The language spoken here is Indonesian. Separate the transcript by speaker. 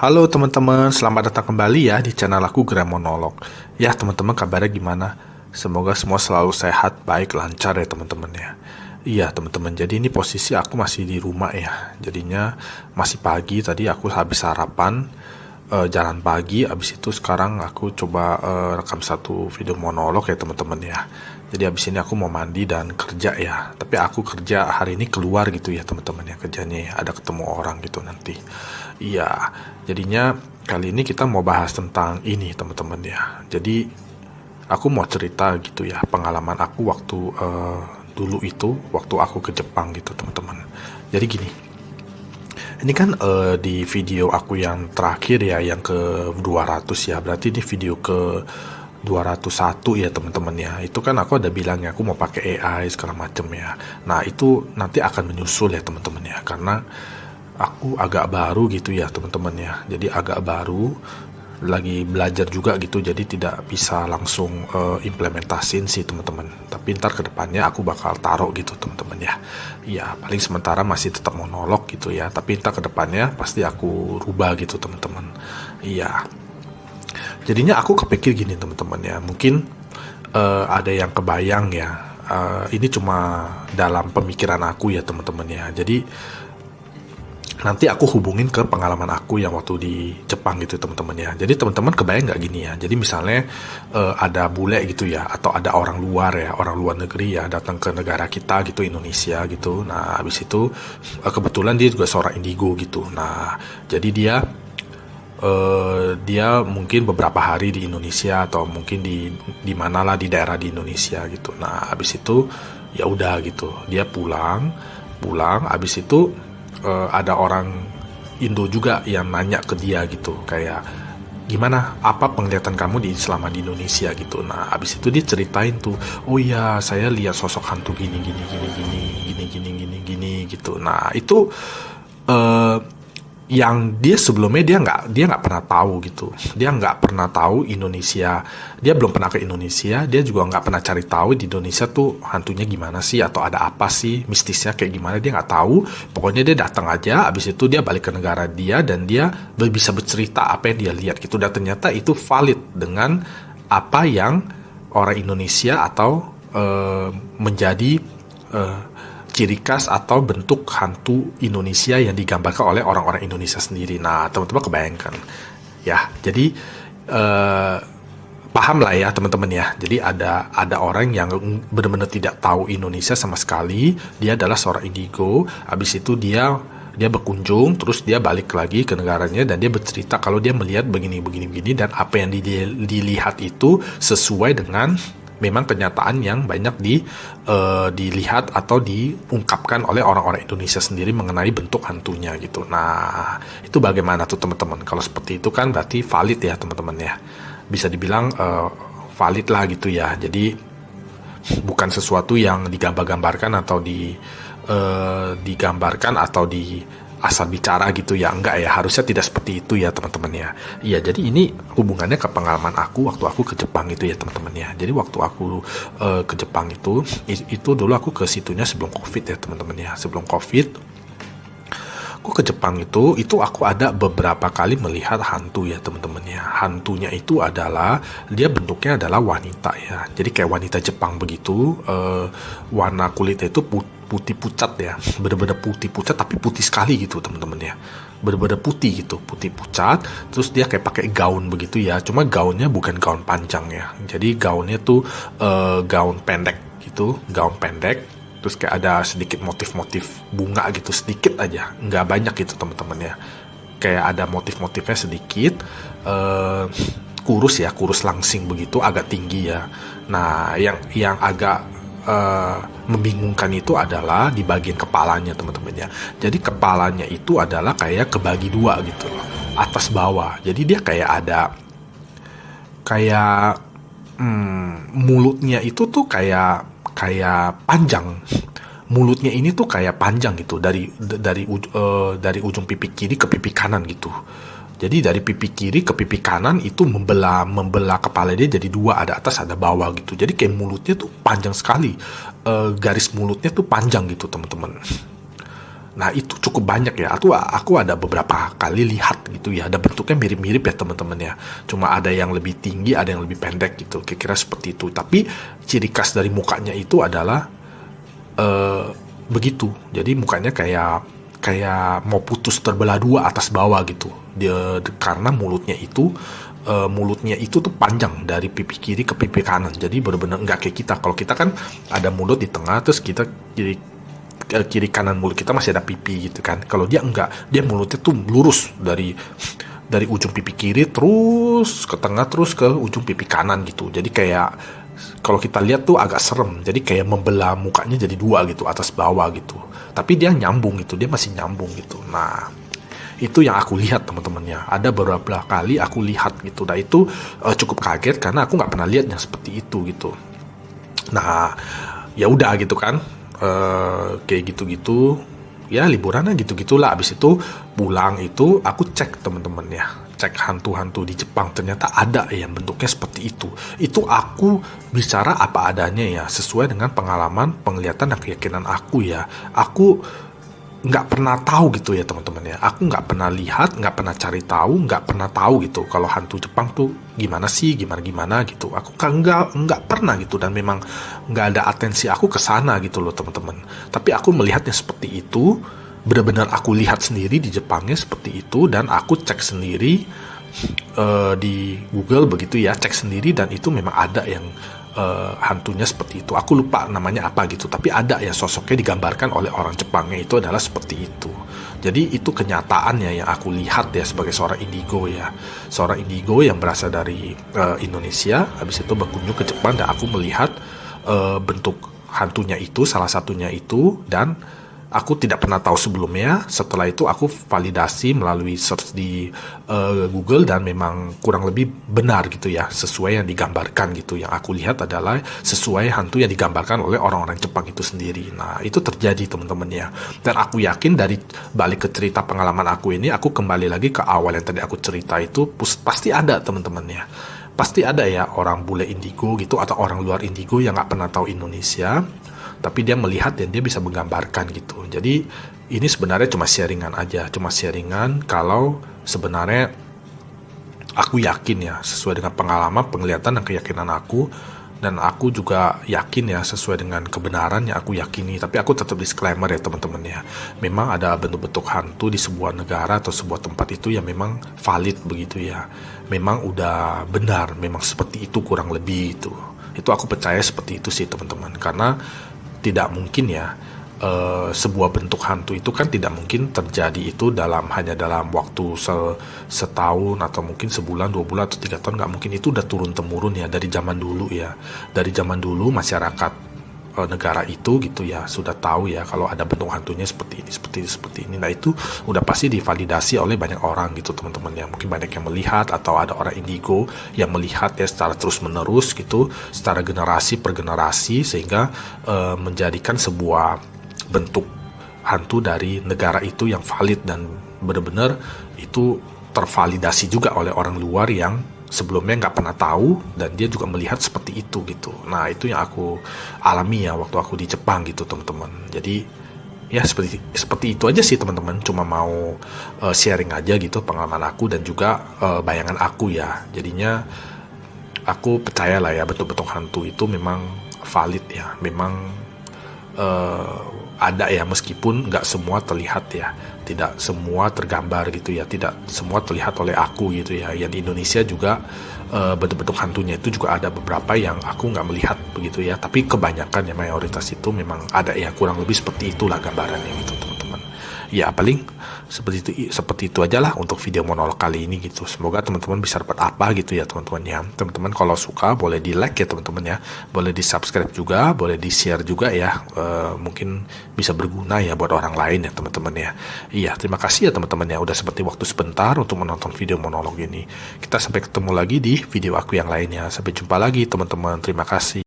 Speaker 1: Halo teman-teman, selamat datang kembali ya di channel aku Gram Monolog. Ya teman-teman, kabarnya gimana? Semoga semua selalu sehat, baik, lancar ya teman-teman ya. Iya teman-teman, jadi ini posisi aku masih di rumah ya. Jadinya masih pagi, tadi aku habis sarapan, jalan pagi. Abis itu sekarang aku coba rekam satu video monolog ya teman-teman ya. Jadi abis ini aku mau mandi dan kerja ya. Tapi aku kerja hari ini keluar gitu ya teman-teman ya, kerjanya ya. Ada ketemu orang gitu nanti. Iya, jadinya kali ini kita mau bahas tentang ini teman-teman ya. Jadi aku mau cerita gitu ya, pengalaman aku waktu dulu itu, waktu aku ke Jepang gitu teman-teman. Jadi gini, ini kan di video aku yang terakhir ya, yang ke 200 ya, berarti ini video ke 201 ya teman-teman ya. Itu kan aku ada bilang ya, aku mau pakai AI segala macem ya. Nah itu nanti akan menyusul ya teman-teman ya, karena aku agak baru gitu ya teman-teman ya. Jadi agak baru, lagi belajar juga gitu, jadi tidak bisa langsung implementasin sih teman-teman. Tapi ntar kedepannya aku bakal taruh gitu teman-teman ya. Iya, paling sementara masih tetap monolog gitu ya, tapi ntar kedepannya pasti aku rubah gitu teman-teman. Iya, jadinya aku kepikir gini teman-teman ya, mungkin ada yang kebayang ya. Ini cuma dalam pemikiran aku ya teman-teman ya. Jadi nanti aku hubungin ke pengalaman aku yang waktu di Jepang gitu teman-teman ya. Jadi teman-teman kebayang nggak gini ya. Jadi misalnya ada bule gitu ya, atau ada orang luar ya, orang luar negeri ya, datang ke negara kita gitu, Indonesia gitu. Nah habis itu kebetulan dia juga seorang indigo gitu. Nah jadi dia mungkin beberapa hari di Indonesia, atau mungkin di mana lah, di daerah di Indonesia gitu. Nah habis itu ya udah gitu, dia pulang habis itu ada orang Indo juga yang nanya ke dia gitu, kayak gimana, apa penglihatan kamu selama di Indonesia gitu. Nah abis itu dia ceritain tuh, oh iya saya lihat sosok hantu gini gini gini gini gini gini gini gini gitu. Nah itu eh, yang dia sebelumnya dia nggak pernah tahu gitu. Dia nggak pernah tahu Indonesia, dia belum pernah ke Indonesia, dia juga nggak pernah cari tahu di Indonesia tuh hantunya gimana sih, atau ada apa sih, mistisnya kayak gimana, dia nggak tahu. Pokoknya dia datang aja, abis itu dia balik ke negara dia, dan dia bisa bercerita apa yang dia lihat gitu, dan ternyata itu valid dengan apa yang orang Indonesia atau menjadi ciri khas atau bentuk hantu Indonesia yang digambarkan oleh orang-orang Indonesia sendiri. Nah, teman-teman kebayangkan ya. Jadi paham lah ya teman-teman ya. Jadi ada orang yang benar-benar tidak tahu Indonesia sama sekali. Dia adalah seorang indigo. Habis itu dia berkunjung, terus dia balik lagi ke negaranya, dan dia bercerita kalau dia melihat begini begini begini, dan apa yang dilihat itu sesuai dengan memang kenyataan yang banyak dilihat atau diungkapkan oleh orang-orang Indonesia sendiri mengenai bentuk hantunya gitu. Nah, itu bagaimana tuh teman-teman? Kalau seperti itu kan berarti valid ya teman-teman ya. Bisa dibilang valid lah gitu ya. Jadi bukan sesuatu yang digambar-gambarkan atau digambarkan atau di asal bicara gitu ya, enggak ya, harusnya tidak seperti itu ya teman-teman ya. Iya, jadi ini hubungannya ke pengalaman aku waktu aku ke Jepang itu ya teman-teman ya. Jadi waktu aku ke Jepang itu dulu aku ke situnya sebelum COVID ya teman-teman ya. Sebelum COVID aku ke Jepang itu aku ada beberapa kali melihat hantu ya teman-teman ya. Hantunya itu adalah, dia bentuknya adalah wanita ya. Jadi kayak wanita Jepang begitu, warna kulitnya itu putih pucat ya, bener-bener putih pucat, tapi putih sekali gitu teman-teman ya, bener-bener putih gitu, putih pucat. Terus dia kayak pakai gaun begitu ya, cuma gaunnya bukan gaun panjang ya, jadi gaunnya tuh gaun pendek gitu, gaun pendek. Terus kayak ada sedikit motif-motif bunga gitu, sedikit aja, nggak banyak gitu teman-teman ya, kayak ada motif-motifnya sedikit, kurus ya, kurus langsing begitu, agak tinggi ya. Nah yang agak membingungkan itu adalah di bagian kepalanya teman-teman ya. Jadi kepalanya itu adalah kayak kebagi dua gitu loh, atas bawah. Jadi dia kayak ada kayak mulutnya itu tuh kayak panjang. Mulutnya ini tuh kayak panjang gitu, dari ujung pipi kiri ke pipi kanan gitu. Jadi dari pipi kiri ke pipi kanan itu membelah kepala dia jadi dua, ada atas ada bawah gitu. Jadi kayak mulutnya tuh panjang sekali, garis mulutnya tuh panjang gitu teman-teman. Nah itu cukup banyak ya. Aku ada beberapa kali lihat gitu ya. Ada bentuknya mirip-mirip ya teman-teman ya. Cuma ada yang lebih tinggi, ada yang lebih pendek gitu. Kira-kira seperti itu. Tapi ciri khas dari mukanya itu adalah begitu. Jadi mukanya kayak mau putus terbelah dua atas bawah gitu. Karena mulutnya itu tuh panjang dari pipi kiri ke pipi kanan. Jadi benar-benar nggak kayak kita. Kalau kita kan ada mulut di tengah, terus kita kiri kanan mulut kita masih ada pipi gitu kan. Kalau dia enggak, dia mulutnya tuh lurus dari ujung pipi kiri terus ke tengah terus ke ujung pipi kanan gitu. Jadi kayak kalau kita lihat tuh agak serem. Jadi kayak membelah mukanya jadi dua gitu, atas bawah gitu. Tapi dia nyambung gitu, dia masih nyambung gitu. Nah, itu yang aku lihat teman-temannya. Ada beberapa kali aku lihat gitu. Nah itu cukup kaget karena aku nggak pernah lihat yang seperti itu gitu. Nah ya udah gitu kan. Kayak gitu-gitu ya, liburannya gitu-gitulah. Abis itu pulang itu aku cek teman-teman ya, cek hantu-hantu di Jepang. Ternyata ada yang bentuknya seperti itu. Aku bicara apa adanya ya, sesuai dengan pengalaman, penglihatan dan keyakinan aku ya. Aku nggak pernah tahu gitu ya teman-teman ya. Aku nggak pernah lihat, nggak pernah cari tahu, nggak pernah tahu gitu kalau hantu Jepang tuh gimana sih, gimana gitu. Aku kan nggak pernah gitu, dan memang nggak ada atensi aku ke sana gitu loh teman-teman. Tapi aku melihatnya seperti itu, benar-benar aku lihat sendiri di Jepangnya seperti itu, dan aku cek sendiri di Google begitu ya, cek sendiri, dan itu memang ada yang hantunya seperti itu. Aku lupa namanya apa gitu, tapi ada ya sosoknya digambarkan oleh orang Jepangnya itu adalah seperti itu. Jadi itu kenyataannya yang aku lihat ya sebagai seorang indigo ya, seorang indigo yang berasal dari Indonesia, habis itu berkunjung ke Jepang, dan aku melihat bentuk hantunya itu, salah satunya itu, dan aku tidak pernah tahu sebelumnya. Setelah itu aku validasi melalui search di Google, dan memang kurang lebih benar gitu ya, sesuai yang digambarkan gitu. Yang aku lihat adalah sesuai hantu yang digambarkan oleh orang-orang Jepang itu sendiri. Nah itu terjadi teman-teman ya. Dan aku yakin dari balik ke cerita pengalaman aku ini, aku kembali lagi ke awal yang tadi aku cerita itu, pasti ada teman-teman ya. Pasti ada ya orang bule indigo gitu, atau orang luar indigo yang nggak pernah tahu Indonesia, tapi dia melihat dan dia bisa menggambarkan gitu. Jadi ini sebenarnya cuma sharingan aja, cuma sharingan kalau sebenarnya aku yakin ya, sesuai dengan pengalaman, penglihatan, dan keyakinan aku. Dan aku juga yakin ya, sesuai dengan kebenaran yang aku yakini. Tapi aku tetap disclaimer ya teman-teman ya, memang ada bentuk-bentuk hantu di sebuah negara atau sebuah tempat itu yang memang valid begitu ya, memang udah benar, memang seperti itu kurang lebih itu aku percaya seperti itu sih teman-teman. Karena tidak mungkin ya, sebuah bentuk hantu itu kan tidak mungkin terjadi itu hanya dalam waktu setahun atau mungkin sebulan, 2 bulan atau 3 tahun. Nggak mungkin. Itu udah turun temurun ya dari zaman dulu ya. Dari zaman dulu masyarakat negara itu gitu ya sudah tahu ya kalau ada bentuk hantunya seperti ini. Nah itu udah pasti divalidasi oleh banyak orang gitu teman-teman ya. Mungkin banyak yang melihat, atau ada orang indigo yang melihat ya secara terus menerus gitu, secara generasi per generasi, sehingga menjadikan sebuah bentuk hantu dari negara itu yang valid, dan benar-benar itu tervalidasi juga oleh orang luar yang sebelumnya nggak pernah tahu, dan dia juga melihat seperti itu gitu. Nah itu yang aku alami ya waktu aku di Jepang gitu teman-teman. Jadi ya seperti itu aja sih teman-teman. Cuma mau sharing aja gitu pengalaman aku dan juga bayangan aku ya. Jadinya aku percaya lah ya, bentuk-bentuk hantu itu memang valid ya, memang ada ya, meskipun nggak semua terlihat ya, tidak semua tergambar gitu ya, tidak semua terlihat oleh aku gitu ya. Yang di Indonesia juga bentuk-bentuk hantunya itu juga ada beberapa yang aku nggak melihat begitu ya, tapi kebanyakan ya, mayoritas itu memang ada ya, kurang lebih seperti itulah gambarannya gitu teman-teman. Ya paling seperti itu aja lah untuk video monolog kali ini gitu. Semoga teman-teman bisa dapat apa gitu ya teman-teman ya. Teman-teman kalau suka boleh di like ya teman-teman ya, boleh di subscribe juga, boleh di share juga ya. Mungkin bisa berguna ya buat orang lain ya teman-teman ya. Iya terima kasih ya teman-teman ya, udah seperti waktu sebentar untuk menonton video monolog ini. Kita sampai ketemu lagi di video aku yang lainnya. Sampai jumpa lagi teman-teman, terima kasih.